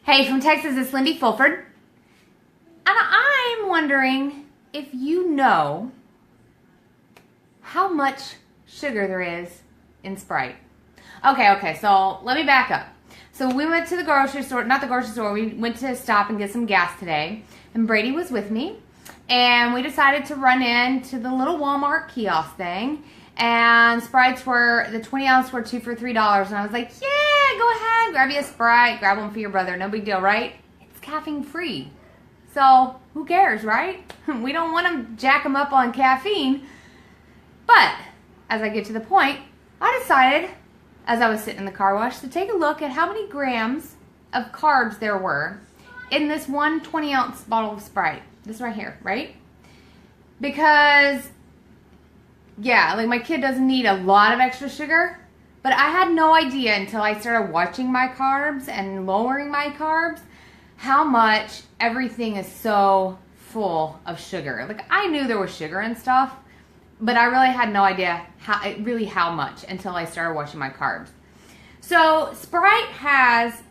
Hey, from Texas, it's Llindy Fulford. And I'm wondering if you know how much sugar there is in Sprite. Okay, so let me back up. So we went to the grocery store, not the grocery store, we went to stop and get some gas today. And Brady was with me. And we decided to run into the little Walmart kiosk thing. And Sprites were, the 20 ounce were 2 for $3. And I was like, yeah, go ahead, grab you a Sprite, grab one for your brother. No big deal, right? It's caffeine free. So who cares, right? We don't want to jack them up on caffeine. But as I get to the point, I decided, as I was sitting in the car wash, to take a look at how many grams of carbs there were in this one 20 ounce bottle of Sprite. This right here, right? Because, yeah, like my kid doesn't need a lot of extra sugar, but I had no idea until I started watching my carbs and lowering my carbs how much everything is so full of sugar. Like I knew there was sugar and stuff, but I really had no idea how much until I started watching my carbs. So Sprite has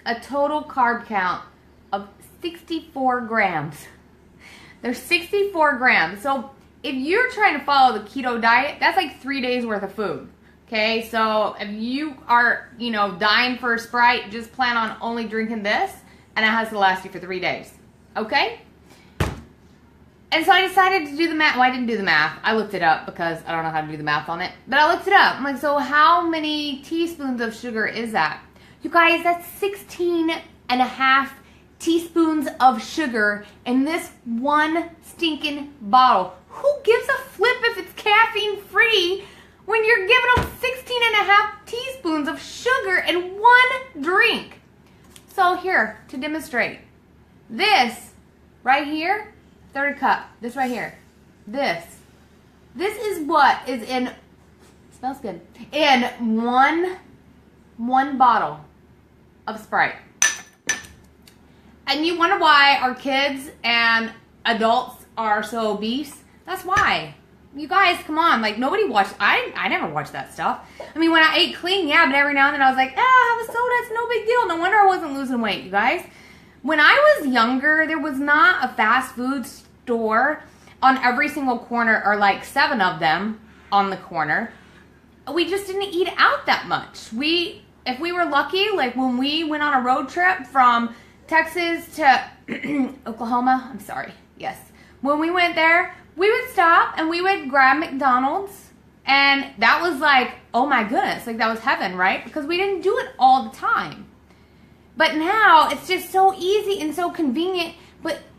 a total carb count of 64 grams. There's 64 grams. So if you're trying to follow the keto diet, that's like 3 days worth of food. Okay, so if you are, dying for a Sprite, just plan on only drinking this, and it has to last you for 3 days. Okay? And so I decided to do the math. Well, I didn't do the math. I looked it up because I don't know how to do the math on it. But I looked it up. I'm like, so how many teaspoons of sugar is that? You guys, that's 16.5 teaspoons of sugar in this one stinking bottle. Who gives a flip if it's caffeine free when you're giving them 16.5 teaspoons of sugar in one drink? So here, to demonstrate, this right here, third cup, this right here, this is what is in, smells good, in one bottle of Sprite. And you wonder why our kids and adults are so obese? That's why. You guys, come on. Like, nobody watched. I never watched that stuff. I mean, when I ate clean, yeah, but every now and then I was like, have a soda. It's no big deal. No wonder I wasn't losing weight, you guys. When I was younger, there was not a fast food store on every single corner, or like 7 of them on the corner. We just didn't eat out that much. If we were lucky, like when we went on a road trip from Texas to Oklahoma, yes. When we went there, we would stop and we would grab McDonald's, and that was like, oh my goodness, like that was heaven, right? Because we didn't do it all the time. But now it's just so easy and so convenient,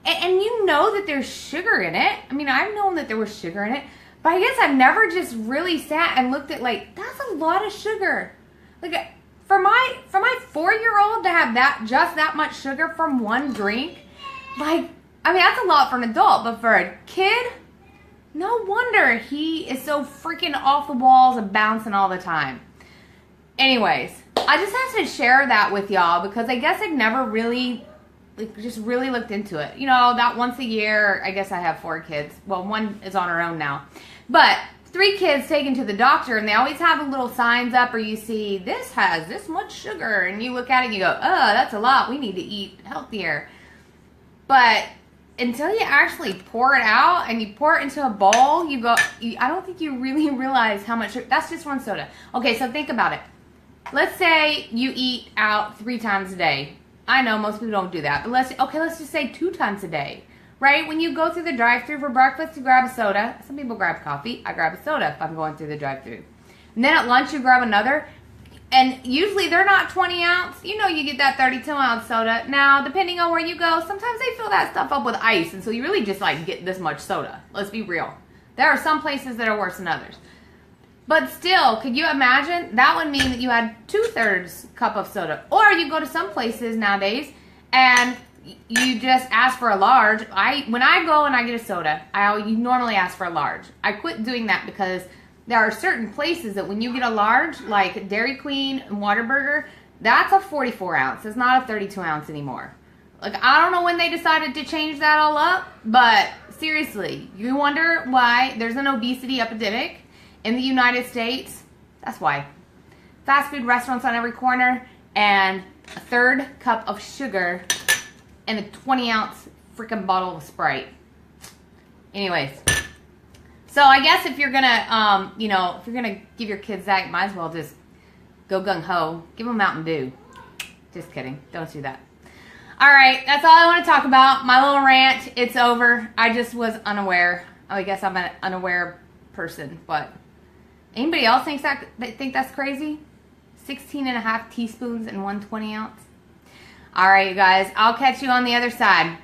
and you know that there's sugar in it. I mean, I've known that there was sugar in it, but I guess I've never just really sat and looked at like, that's a lot of sugar. Like, for my 4-year-old to have that much sugar from one drink, like, I mean, that's a lot for an adult, but for a kid, no wonder he is so freaking off the walls and bouncing all the time. Anyways, I just have to share that with y'all because I guess I've never really, just really looked into it. That once a year, I guess I have 4 kids. Well, one is on her own now. But 3 kids taken to the doctor, and they always have the little signs up, or you see, this has this much sugar, and you look at it and you go, oh, that's a lot. We need to eat healthier. But until you actually pour it out and you pour it into a bowl, I don't think you really realize how much sugar. That's just one soda. Okay, so think about it. Let's say you eat out 3 times a day. I know most people don't do that, but let's just say 2 times a day. Right? When you go through the drive-thru for breakfast, you grab a soda. Some people grab coffee. I grab a soda if I'm going through the drive-thru. And then at lunch, you grab another. And usually they're not 20 ounce. You get that 32 ounce soda. Now, depending on where you go, sometimes they fill that stuff up with ice. And so you really just get this much soda. Let's be real. There are some places that are worse than others. But still, could you imagine? That would mean that you had 2/3 cup of soda. Or you go to some places nowadays and you just ask for a large. When I go and I get a soda, you normally ask for a large. I quit doing that because there are certain places that when you get a large, like Dairy Queen and Whataburger, that's a 44 ounce. It's not a 32 ounce anymore. Like, I don't know when they decided to change that all up, but seriously, you wonder why there's an obesity epidemic in the United States? That's why. Fast food restaurants on every corner, and a 1/3 cup of sugar, and a 20-ounce freaking bottle of Sprite. Anyways, so I guess if you're gonna, you know, if you're gonna give your kids that, you might as well just go gung-ho. Give them Mountain Dew. Just kidding. Don't do that. All right, that's all I want to talk about. My little rant, it's over. I just was unaware. I guess I'm an unaware person, but anybody else think that's crazy? 16.5 teaspoons in 1 20-ounce. All right, you guys, I'll catch you on the other side.